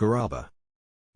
Garaba.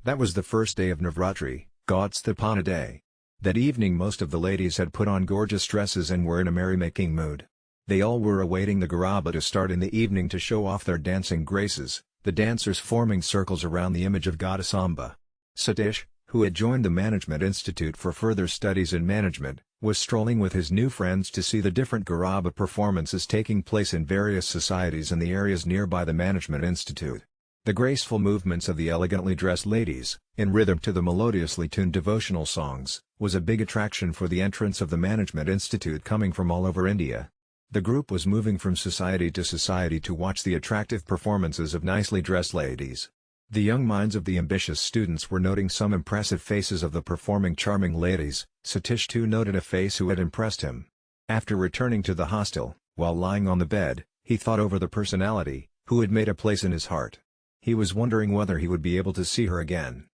That was the first day of Navratri, God's Thapana day. That evening most of the ladies had put on gorgeous dresses and were in a merrymaking mood. They all were awaiting the Garaba to start in the evening to show off their dancing graces, the dancers forming circles around the image of Goddess Amba. Satish, who had joined the Management Institute for further studies in management, was strolling with his new friends to see the different Garaba performances taking place in various societies in the areas nearby the Management Institute. The graceful movements of the elegantly dressed ladies, in rhythm to the melodiously tuned devotional songs, was a big attraction for the entrants of the Management Institute coming from all over India. The group was moving from society to watch the attractive performances of nicely dressed ladies. The young minds of the ambitious students were noting some impressive faces of the performing charming ladies. Satish too noted a face who had impressed him. After returning to the hostel, while lying on the bed, he thought over the personality, who had made a place in his heart. He was wondering whether he would be able to see her again.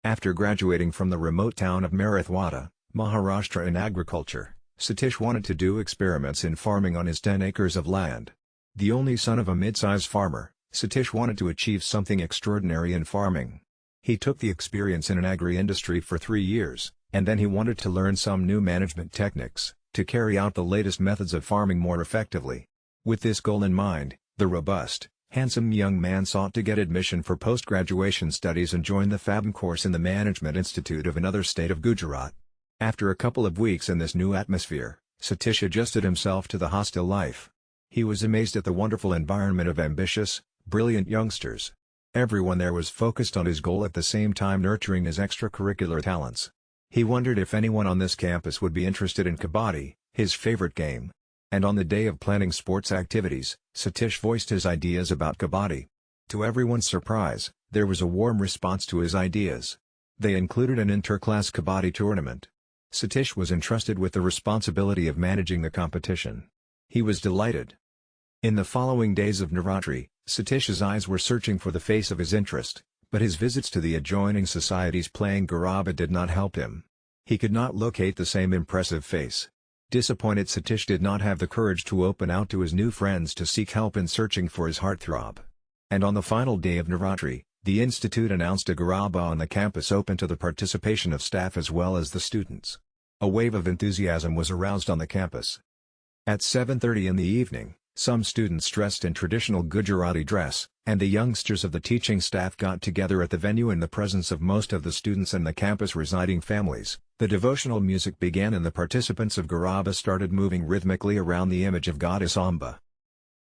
After graduating from the remote town of Marathwada, Maharashtra in agriculture, Satish wanted to do experiments in farming on his 10 acres of land. The only son of a mid-size farmer, Satish wanted to achieve something extraordinary in farming. He took the experience in an agri-industry for 3 years, and then he wanted to learn some new management techniques, to carry out the latest methods of farming more effectively. With this goal in mind, the robust, handsome young man sought to get admission for post-graduation studies and join the FABM course in the Management Institute of another state of Gujarat. After a couple of weeks in this new atmosphere, Satish adjusted himself to the hostel life. He was amazed at the wonderful environment of ambitious, brilliant youngsters. Everyone there was focused on his goal at the same time nurturing his extracurricular talents. He wondered if anyone on this campus would be interested in kabaddi, his favorite game. And on the day of planning sports activities, Satish voiced his ideas about kabaddi. To everyone's surprise, there was a warm response to his ideas. They included an inter-class kabaddi tournament. Satish was entrusted with the responsibility of managing the competition. He was delighted. In the following days of Navratri, Satish's eyes were searching for the face of his interest, but his visits to the adjoining societies playing Garaba did not help him. He could not locate the same impressive face. Disappointed, Satish did not have the courage to open out to his new friends to seek help in searching for his heartthrob. And on the final day of Navratri, the institute announced a Garaba on the campus open to the participation of staff as well as the students. A wave of enthusiasm was aroused on the campus. At 7:30 in the evening, some students dressed in traditional Gujarati dress, and the youngsters of the teaching staff got together at the venue in the presence of most of the students and the campus residing families. The devotional music began and the participants of Garaba started moving rhythmically around the image of Goddess Amba.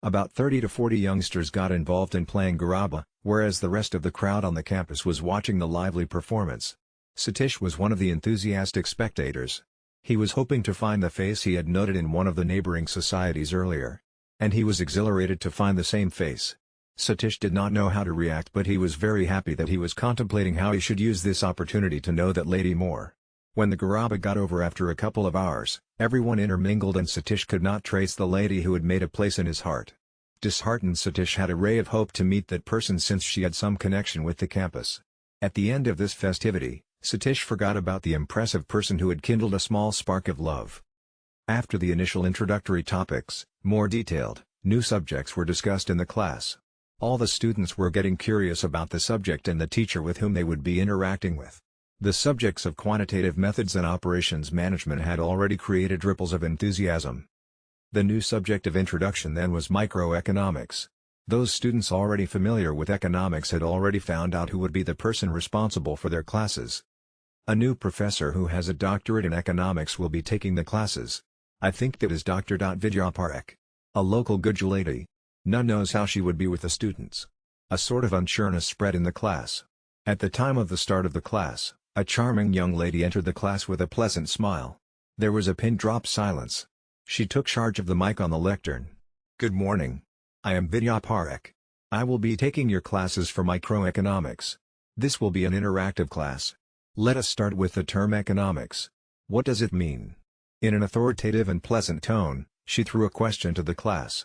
About 30 to 40 youngsters got involved in playing Garaba, whereas the rest of the crowd on the campus was watching the lively performance. Satish was one of the enthusiastic spectators. He was hoping to find the face he had noted in one of the neighboring societies earlier. And he was exhilarated to find the same face. Satish did not know how to react, but he was very happy that he was contemplating how he should use this opportunity to know that lady more. When the Garaba got over after a couple of hours, everyone intermingled and Satish could not trace the lady who had made a place in his heart. Disheartened, Satish had a ray of hope to meet that person since she had some connection with the campus. At the end of this festivity, Satish forgot about the impressive person who had kindled a small spark of love. After the initial introductory topics, more detailed, new subjects were discussed in the class. All the students were getting curious about the subject and the teacher with whom they would be interacting with. The subjects of quantitative methods and operations management had already created ripples of enthusiasm. The new subject of introduction then was microeconomics. Those students already familiar with economics had already found out who would be the person responsible for their classes. A new professor who has a doctorate in economics will be taking the classes. I think that is Dr. Vidya Parekh. A local Gujarati. None knows how she would be with the students. A sort of unsureness spread in the class. At the time of the start of the class, a charming young lady entered the class with a pleasant smile. There was a pin-drop silence. She took charge of the mic on the lectern. "Good morning. I am Vidya Parekh. I will be taking your classes for microeconomics. This will be an interactive class. Let us start with the term economics. What does it mean?" In an authoritative and pleasant tone, she threw a question to the class.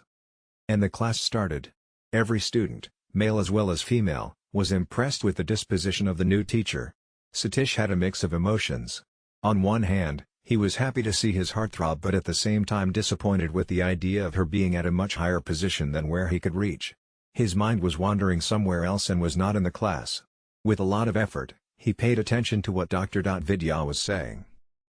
And the class started. Every student, male as well as female, was impressed with the disposition of the new teacher. Satish had a mix of emotions. On one hand, he was happy to see his heartthrob, but at the same time disappointed with the idea of her being at a much higher position than where he could reach. His mind was wandering somewhere else and was not in the class. With a lot of effort, he paid attention to what Dr. Vidya was saying.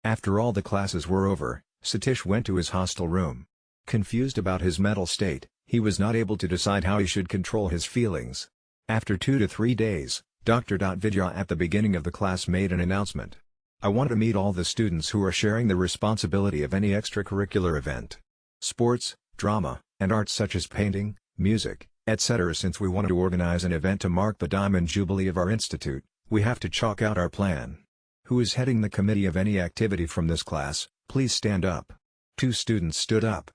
After all the classes were over, Satish went to his hostel room. Confused about his mental state, he was not able to decide how he should control his feelings. After 2 to 3 days, Dr. Vidya at the beginning of the class made an announcement. I want to meet all the students who are sharing the responsibility of any extracurricular event. Sports, drama, and arts such as painting, music, etc. Since we want to organize an event to mark the Diamond Jubilee of our institute, we have to chalk out our plan. Who is heading the committee of any activity from this class, please stand up. 2 students stood up.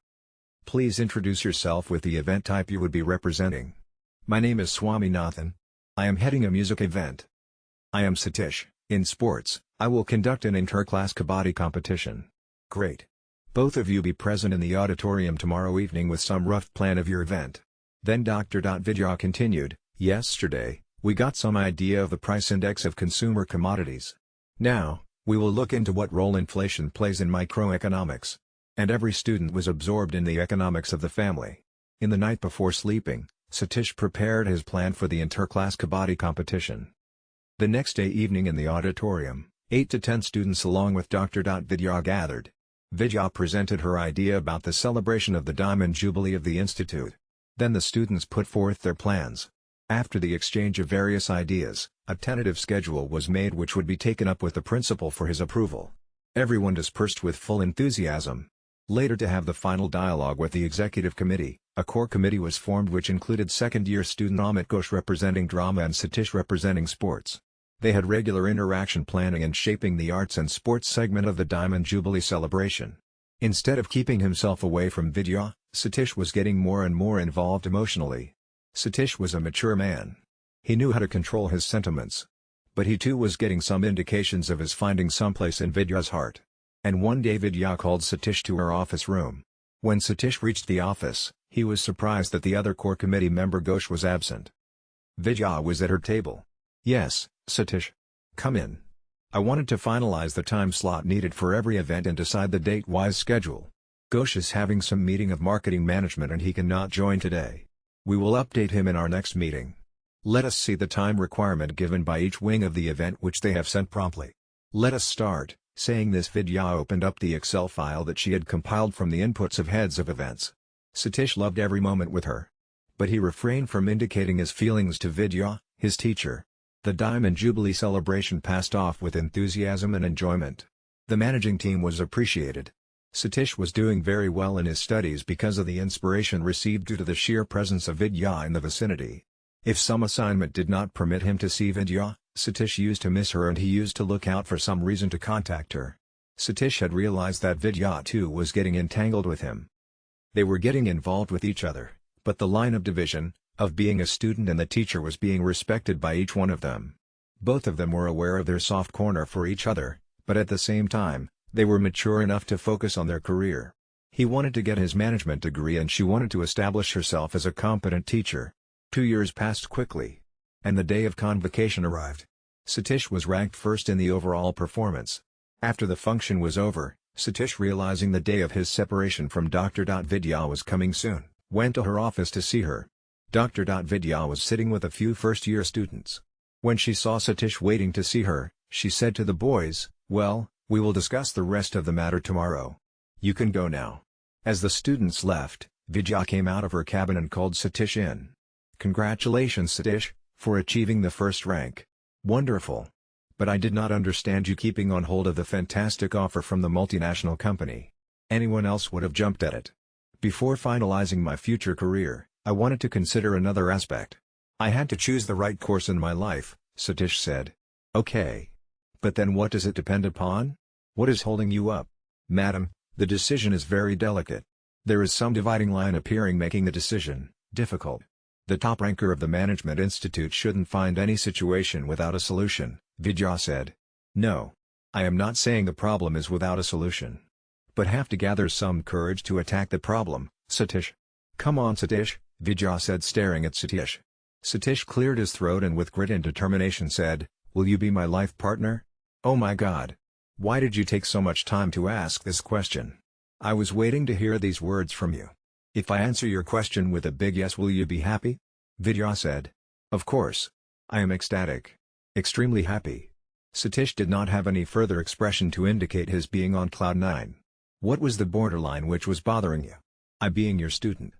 Please introduce yourself with the event type you would be representing. My name is Swaminathan. I am heading a music event. I am Satish. In sports, I will conduct an inter-class kabaddi competition. Great. Both of you be present in the auditorium tomorrow evening with some rough plan of your event. Then Dr. Vidya continued, yesterday, we got some idea of the price index of consumer commodities. Now, we will look into what role inflation plays in microeconomics. And every student was absorbed in the economics of the family. In the night before sleeping, Satish prepared his plan for the inter-class kabaddi competition. The next day evening in the auditorium, 8 to 10 students along with Dr. Vidya gathered. Vidya presented her idea about the celebration of the Diamond Jubilee of the Institute. Then the students put forth their plans. After the exchange of various ideas, a tentative schedule was made which would be taken up with the principal for his approval. Everyone dispersed with full enthusiasm. Later, to have the final dialogue with the executive committee, a core committee was formed which included second-year student Amit Ghosh representing drama and Satish representing sports. They had regular interaction planning and shaping the arts and sports segment of the Diamond Jubilee celebration. Instead of keeping himself away from Vidya, Satish was getting more and more involved emotionally. Satish was a mature man. He knew how to control his sentiments. But he too was getting some indications of his finding someplace in Vidya's heart. And one day Vidya called Satish to her office room. When Satish reached the office, he was surprised that the other core committee member Ghosh was absent. Vidya was at her table. Yes, Satish. Come in. I wanted to finalize the time slot needed for every event and decide the date-wise schedule. Ghosh is having some meeting of marketing management and he cannot join today. We will update him in our next meeting. Let us see the time requirement given by each wing of the event which they have sent promptly. Let us start. Saying this, Vidya opened up the Excel file that she had compiled from the inputs of heads of events. Satish loved every moment with her. But he refrained from indicating his feelings to Vidya, his teacher. The Diamond Jubilee celebration passed off with enthusiasm and enjoyment. The managing team was appreciated. Satish was doing very well in his studies because of the inspiration received due to the sheer presence of Vidya in the vicinity. If some assignment did not permit him to see Vidya, Satish used to miss her and he used to look out for some reason to contact her. Satish had realized that Vidya too was getting entangled with him. They were getting involved with each other, but the line of division, of being a student and the teacher was being respected by each one of them. Both of them were aware of their soft corner for each other, but at the same time, they were mature enough to focus on their career. He wanted to get his management degree and she wanted to establish herself as a competent teacher. 2 years passed quickly. And the day of convocation arrived. Satish was ranked first in the overall performance. After the function was over, Satish, realizing the day of his separation from Dr. Vidya was coming soon, went to her office to see her. Dr. Vidya was sitting with a few first-year students. When she saw Satish waiting to see her, she said to the boys, "Well, we will discuss the rest of the matter tomorrow. You can go now." As the students left, Vidya came out of her cabin and called Satish in. "Congratulations, Satish, for achieving the first rank. Wonderful. But I did not understand you keeping on hold of the fantastic offer from the multinational company. Anyone else would have jumped at it. Before finalizing my future career, I wanted to consider another aspect. I had to choose the right course in my life," Satish said. "Okay. But then what does it depend upon? What is holding you up?" "Madam, the decision is very delicate. There is some dividing line appearing, making the decision difficult. The top ranker of the Management Institute shouldn't find any situation without a solution," Vidya said. "No. I am not saying the problem is without a solution. But have to gather some courage to attack the problem, Satish." "Come on, Satish," Vidya said, staring at Satish. Satish cleared his throat and with grit and determination said, "Will you be my life partner?" "Oh my God. Why did you take so much time to ask this question? I was waiting to hear these words from you. If I answer your question with a big yes, will you be happy?" Vidya said. "Of course. I am ecstatic. Extremely happy. Satish did not have any further expression to indicate his being on cloud nine. What was the borderline which was bothering you? I being your student.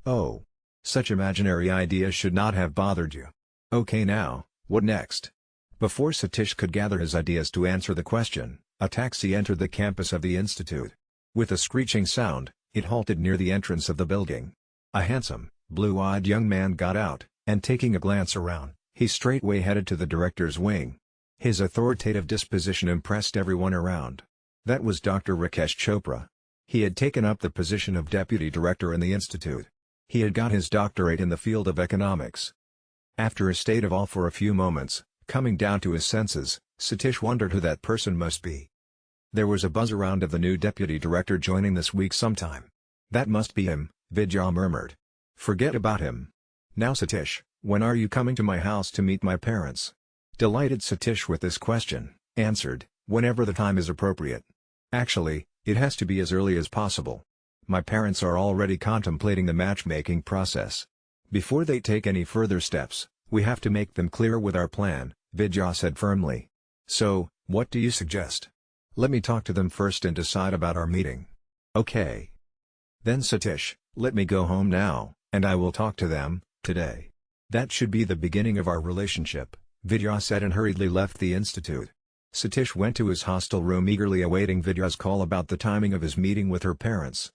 Oh. Such imaginary ideas should not have bothered you. Okay, now, what next? Before Satish could gather his ideas to answer the question, a taxi entered the campus of the institute. With a screeching sound, it halted near the entrance of the building. A handsome, blue-eyed young man got out, and taking a glance around, he straightway headed to the director's wing. His authoritative disposition impressed everyone around. That was Dr. Rakesh Chopra. He had taken up the position of deputy director in the institute. He had got his doctorate in the field of economics. After a state of awe for a few moments, coming down to his senses, Satish wondered who that person must be. There was a buzz around of the new deputy director joining this week sometime. That must be him, Vidya murmured. Forget about him. Now Satish, when are you coming to my house to meet my parents? Delighted Satish with this question, answered, whenever the time is appropriate. Actually, it has to be as early as possible. My parents are already contemplating the matchmaking process. Before they take any further steps, we have to make them clear with our plan, Vidya said firmly. So, what do you suggest? Let me talk to them first and decide about our meeting. Okay. Then Satish, let me go home now, and I will talk to them, today. That should be the beginning of our relationship, Vidya said and hurriedly left the institute. Satish went to his hostel room eagerly awaiting Vidya's call about the timing of his meeting with her parents.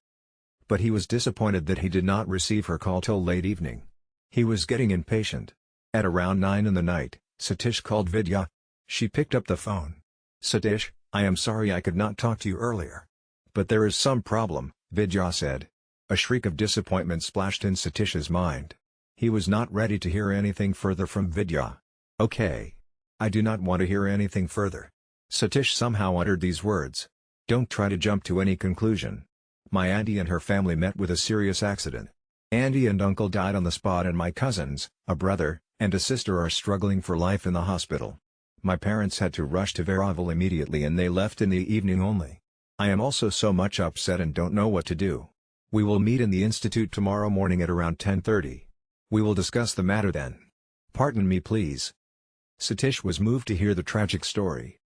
But he was disappointed that he did not receive her call till late evening. He was getting impatient. At around 9 in the night, Satish called Vidya. She picked up the phone. Satish, I am sorry I could not talk to you earlier. But there is some problem, Vidya said. A shriek of disappointment splashed in Satish's mind. He was not ready to hear anything further from Vidya. Okay. I do not want to hear anything further. Satish somehow uttered these words. Don't try to jump to any conclusion. My auntie and her family met with a serious accident. Auntie and uncle died on the spot and my cousins, a brother, and a sister are struggling for life in the hospital. My parents had to rush to Veraval immediately and they left in the evening only. I am also so much upset and don't know what to do. We will meet in the institute tomorrow morning at around 10:30. We will discuss the matter then. Pardon me please. Satish was moved to hear the tragic story.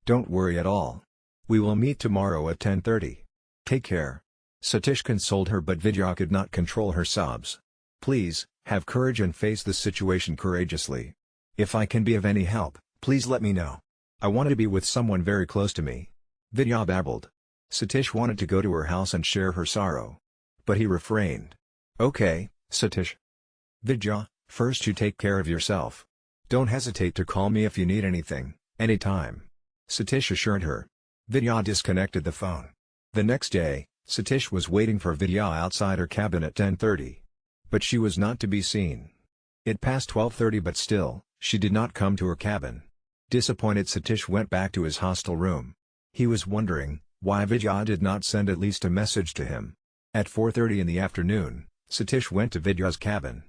Don't worry at all. We will meet tomorrow at 10:30. Take care. Satish consoled her but Vidya could not control her sobs. Please, have courage and face this situation courageously. If I can be of any help, please let me know. I want to be with someone very close to me. Vidya babbled. Satish wanted to go to her house and share her sorrow. But he refrained. Okay, Satish. Vidya, first you take care of yourself. Don't hesitate to call me if you need anything, anytime. Satish assured her. Vidya disconnected the phone. The next day, Satish was waiting for Vidya outside her cabin at 10:30. But she was not to be seen. It passed 12:30 but still, she did not come to her cabin. Disappointed Satish went back to his hostel room. He was wondering, why Vidya did not send at least a message to him. At 4:30 in the afternoon, Satish went to Vidya's cabin.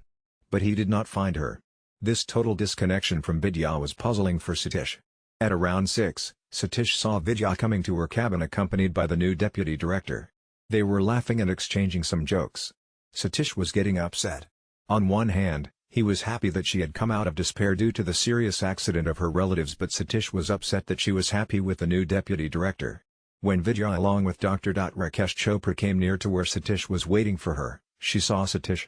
But he did not find her. This total disconnection from Vidya was puzzling for Satish. At around 6, Satish saw Vidya coming to her cabin accompanied by the new deputy director. They were laughing and exchanging some jokes. Satish was getting upset. On one hand, he was happy that she had come out of despair due to the serious accident of her relatives but Satish was upset that she was happy with the new deputy director. When Vidya along with Dr. Rakesh Chopra came near to where Satish was waiting for her, she saw Satish.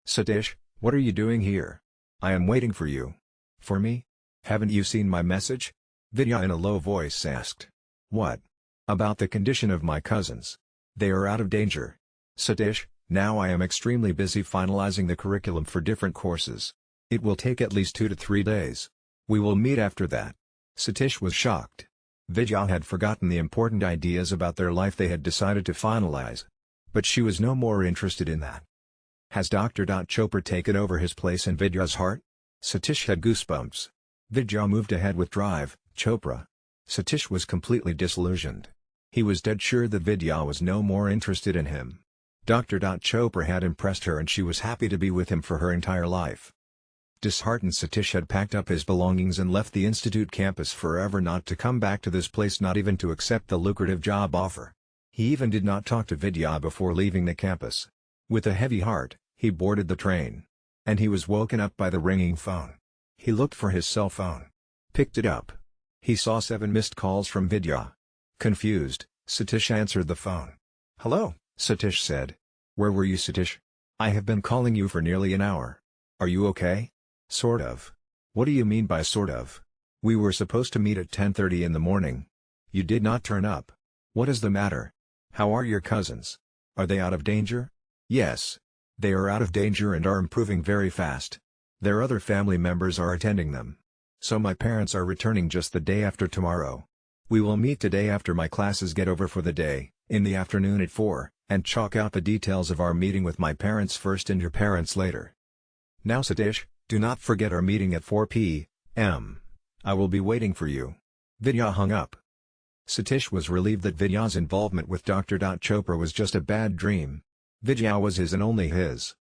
Satish, what are you doing here? I am waiting for you. For me? Haven't you seen my message? Vidya in a low voice asked. What? About the condition of my cousins. They are out of danger. Satish, now I am extremely busy finalizing the curriculum for different courses. It will take at least 2 to 3 days. We will meet after that. Satish was shocked. Vidya had forgotten the important ideas about their life they had decided to finalize. But she was no more interested in that. Has Dr. Chopra taken over his place in Vidya's heart? Satish had goosebumps. Vidya moved ahead with drive, Chopra. Satish was completely disillusioned. He was dead sure that Vidya was no more interested in him. Dr. Chopra had impressed her and she was happy to be with him for her entire life. Disheartened Satish had packed up his belongings and left the institute campus forever not to come back to this place not even to accept the lucrative job offer. He even did not talk to Vidya before leaving the campus. With a heavy heart, he boarded the train. And he was woken up by the ringing phone. He looked for his cell phone. picked it up. He saw 7 missed calls from Vidya. Confused, Satish answered the phone. "Hello," Satish said. "Where were you, Satish? I have been calling you for nearly an hour. Are you okay?" "Sort of." "What do you mean by sort of? We were supposed to meet at 10:30 in the morning. You did not turn up. What is the matter? How are your cousins? Are they out of danger?" "Yes. They are out of danger and are improving very fast. Their other family members are attending them. So my parents are returning just the day after tomorrow. We will meet today after my classes get over for the day, in the afternoon at 4, and chalk out the details of our meeting with my parents first and your parents later. Now Satish, do not forget our meeting at 4 p.m. I will be waiting for you." Vidya hung up. Satish was relieved that Vidya's involvement with Dr. Chopra was just a bad dream. Vidya was his and only his.